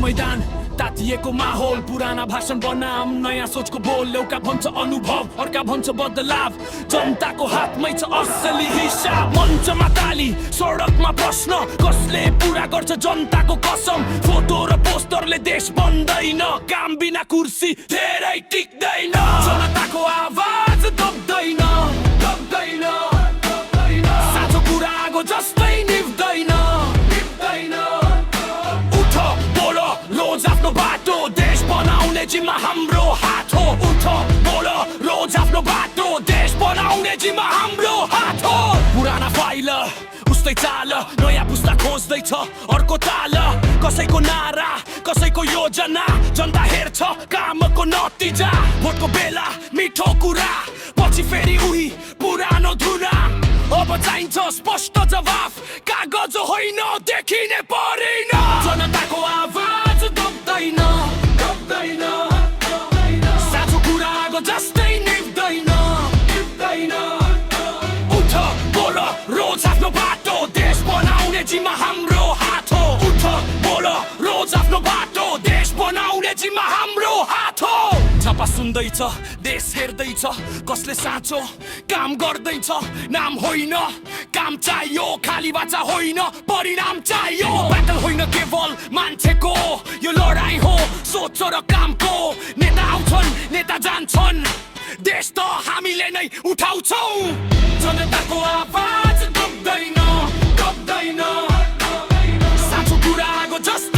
मैदान तातिएको माहौल पुराना भाषण बनाम नयाँ सोचको बोल एउटा भन्छ अनुभव अर्का भन्छ बदलाव जनताको हातमै छ असली हिसाब मञ्चमा ताली सडकमा प्रश्न कसले पुरा गर्छ जनताको कसम फोटो र पोस्टरले देश बन्दैन काम बिना कुर्सी धेरै टिक्दैन जनताको आवाज दब्दैन दब्दैन साँचो कुरा आगो जस्तै निभ्दैन निभ्दैन उठ बोल रोज आफ्नो बाटो देश बनाउने जिम्मा हाम्रो हात हो उठ बोल रोज आफ्नो बाटो देश बनाउने जिम्मा हाम्रो हात हो पुराना फाइल उस्तै चाल नयाँ पुस्ता खोज्दैछ अर्को ताल कसैको नारा कसैको योजना जनता हेर्छ कामको नतिजा भोटको बेला मिठो कुरा पछि फेरि उही पुरानो धुना अब चाहिन्छ स्पष्ट जवाफ कागज होइन देखिने परिन जनताको आवाज दब्दैन दब्दैन साँचो कुरा आगो जस्तै निभ्दैन निभ्दैन उठ बोल रोज आफ्नो बाटो देश बनाउने जिम्मा हाम्रो हात हो उठ बोल रोज आफ्नो बाटो देश बनाउने जिम्मा हाम्रो हात हो छापा सुन्दैछ देश हेर्दैछ कसले साँचो काम गर्दैछ नाम होइन काम चाहियो खाली बाचा होइन परिणाम चाहियो ब्याटल होइन केवल मान्छेको यो लडाई हो सोच र कामको नेता आउँछन् नेता जान्छन् देश त हामीले नै उठाउँछौँ जनताको आवाज दब्दैन दब्दैन साँचो कुरा आगो जस्तो